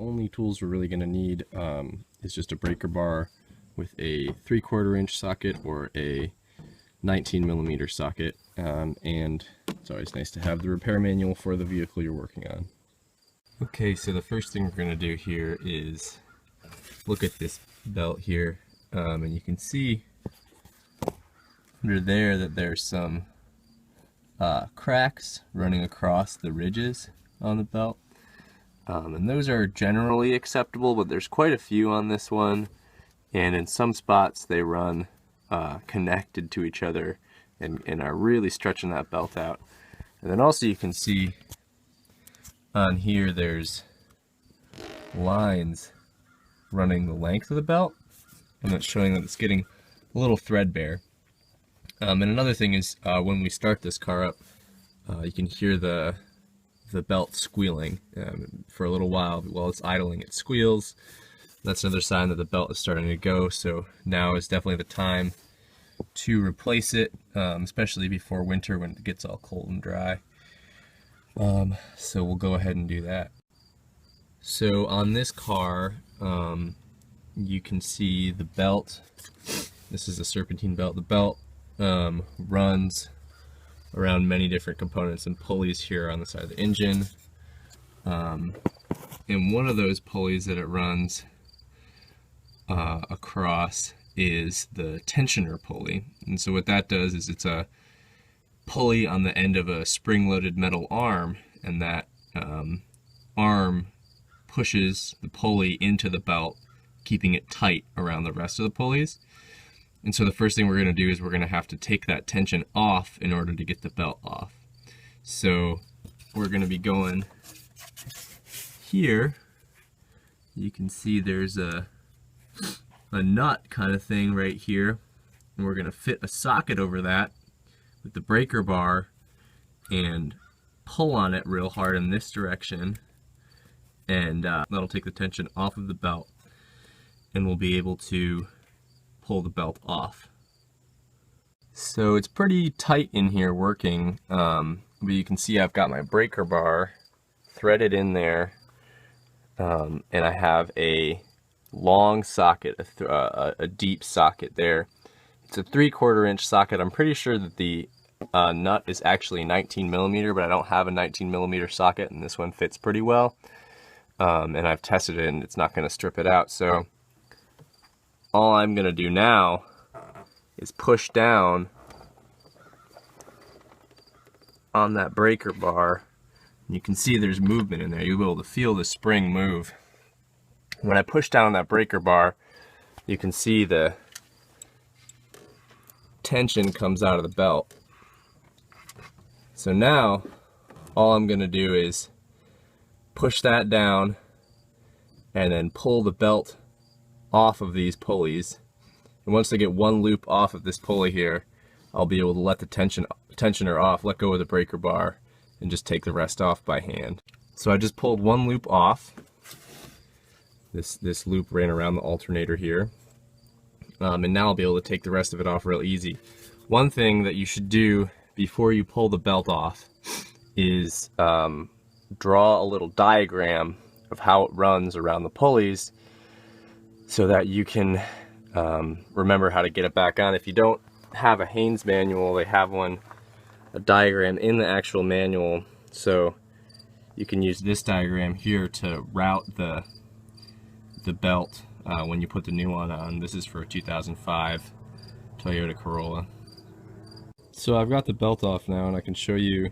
only tools we're really going to need is just a breaker bar with a 3/4 inch socket or a 19mm socket, and it's always nice to have the repair manual for the vehicle you're working on. Okay, so the first thing we're going to do here is look at this belt here, and you can see under there that there's some cracks running across the ridges on the belt, and those are generally acceptable, but there's quite a few on this one, and in some spots they run connected to each other and are really stretching that belt out. And then also you can see on here there's lines running the length of the belt, and that's showing that it's getting a little threadbare. And another thing is when we start this car up, you can hear the belt squealing for a little while. While it's idling, it squeals. That's another sign that the belt is starting to go, so now is definitely the time to replace it, especially before winter when it gets all cold and dry. So we'll go ahead and do that. So on this car, you can see the belt. This is a Serpentine belt. The belt runs around many different components and pulleys here on the side of the engine. And one of those pulleys that it runs across is the tensioner pulley. And so what that does is it's a pulley on the end of a spring-loaded metal arm, and that arm pushes the pulley into the belt, keeping it tight around the rest of the pulleys. And so the first thing we're going to do is we're going to have to take that tension off in order to get the belt off. So we're going to be going here. You can see there's a nut kind of thing right here, and we're going to fit a socket over that with the breaker bar and pull on it real hard in this direction, and that'll take the tension off of the belt, and we'll be able to pull the belt off. So it's pretty tight in here working, but you can see I've got my breaker bar threaded in there, and I have a long socket, a deep socket there. It's a 3/4 inch socket. I'm pretty sure that the nut is actually 19mm, but I don't have a 19mm socket, and this one fits pretty well. And I've tested it, and it's not going to strip it out. So all I'm going to do now is push down on that breaker bar. And you can see there's movement in there. You'll be able to feel the spring move. When I push down on that breaker bar, you can see the tension comes out of the belt. So now all I'm going to do is push that down and then pull the belt off of these pulleys. And once I get one loop off of this pulley here, I'll be able to let the tensioner off, let go of the breaker bar, and just take the rest off by hand. So I just pulled one loop off. This loop ran around the alternator here, and now I'll be able to take the rest of it off real easy. One thing that you should do before you pull the belt off is draw a little diagram of how it runs around the pulleys so that you can remember how to get it back on. If you don't have a Haynes manual, they have a diagram in the actual manual, so you can use this diagram here to route the belt when you put the new one on. This is for a 2005 Toyota Corolla. So I've got the belt off now, and I can show you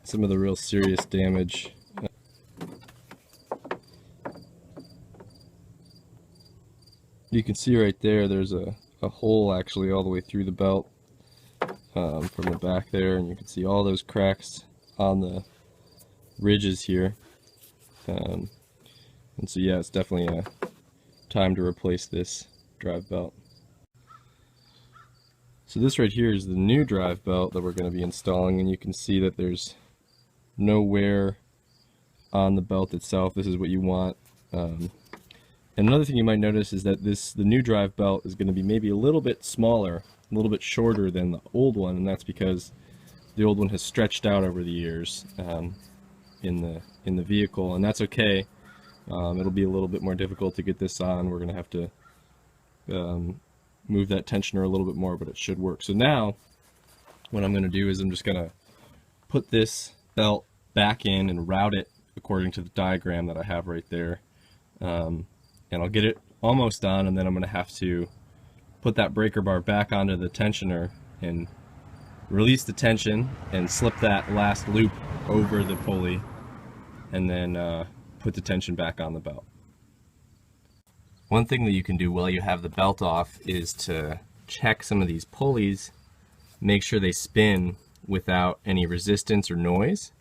some of the real serious damage. You can see right there, there's a hole actually all the way through the belt from the back there, and you can see all those cracks on the ridges here. And so yeah, it's definitely time to replace this drive belt. So this right here is the new drive belt that we're going to be installing, and you can see that there's no wear on the belt itself. This is what you want. And another thing you might notice is that the new drive belt is going to be maybe a little bit smaller, a little bit shorter than the old one, and that's because the old one has stretched out over the years in the vehicle, and that's okay. It'll be a little bit more difficult to get this on. We're going to have to move that tensioner a little bit more, but it should work. So now what I'm going to do is I'm just going to put this belt back in and route it according to the diagram that I have right there. And I'll get it almost on, and then I'm going to have to put that breaker bar back onto the tensioner and release the tension and slip that last loop over the pulley, and then put the tension back on the belt. One thing that you can do while you have the belt off is to check some of these pulleys, make sure they spin without any resistance or noise,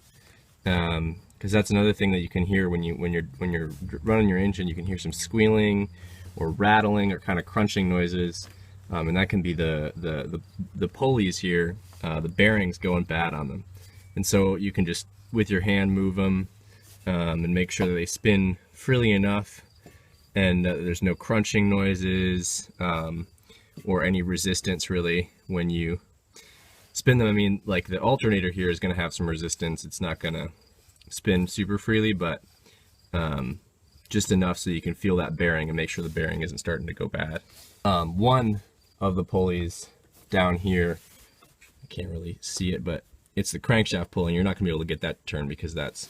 because that's another thing that you can hear when you're running your engine. You can hear some squealing or rattling or kind of crunching noises, and that can be the pulleys here, the bearings going bad on them. And so you can just with your hand move them and make sure that they spin freely enough, and there's no crunching noises or any resistance really when you spin them. I mean, like the alternator here is going to have some resistance. It's not going to spin super freely, but just enough so you can feel that bearing and make sure the bearing isn't starting to go bad. One of the pulleys down here, I can't really see it, but it's the crankshaft pulley, and you're not going to be able to get that to turn because that's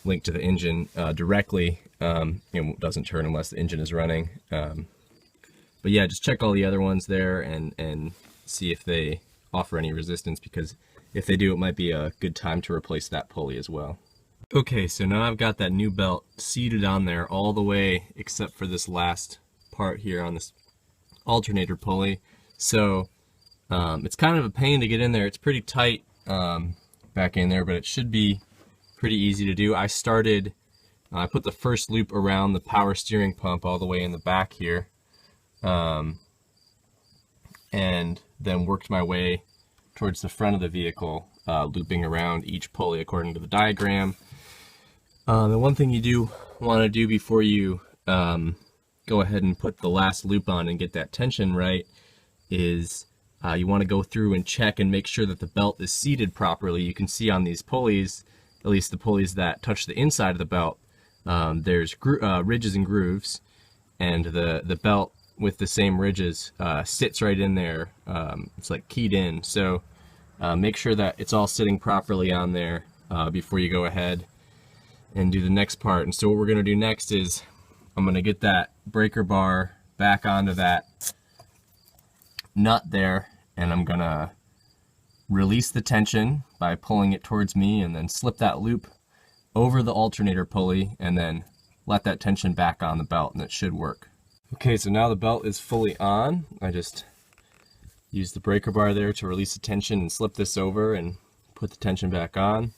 linked to the engine directly. It doesn't turn unless the engine is running. But yeah, just check all the other ones there and see if they offer any resistance, because if they do, it might be a good time to replace that pulley as well. Okay, so now I've got that new belt seated on there all the way except for this last part here on this alternator pulley. So it's kind of a pain to get in there. It's pretty tight back in there, but it should be pretty easy to do. I put the first loop around the power steering pump all the way in the back here, and then worked my way towards the front of the vehicle, looping around each pulley according to the diagram. The one thing you do want to do before you go ahead and put the last loop on and get that tension right is you want to go through and check and make sure that the belt is seated properly. You can see on these pulleys, at least the pulleys that touch the inside of the belt, there's ridges and grooves, and the belt with the same ridges sits right in there. It's like keyed in. So make sure that it's all sitting properly on there before you go ahead and do the next part. And so what we're going to do next is I'm going to get that breaker bar back onto that nut there, and I'm going to release the tension by pulling it towards me, and then slip that loop over the alternator pulley, and then let that tension back on the belt, and it should work. Okay, so now the belt is fully on. I just used the breaker bar there to release the tension and slip this over and put the tension back on.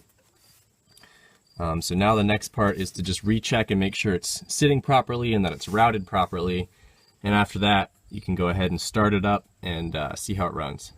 So now the next part is to just recheck and make sure it's sitting properly and that it's routed properly. And after that, you can go ahead and start it up and see how it runs.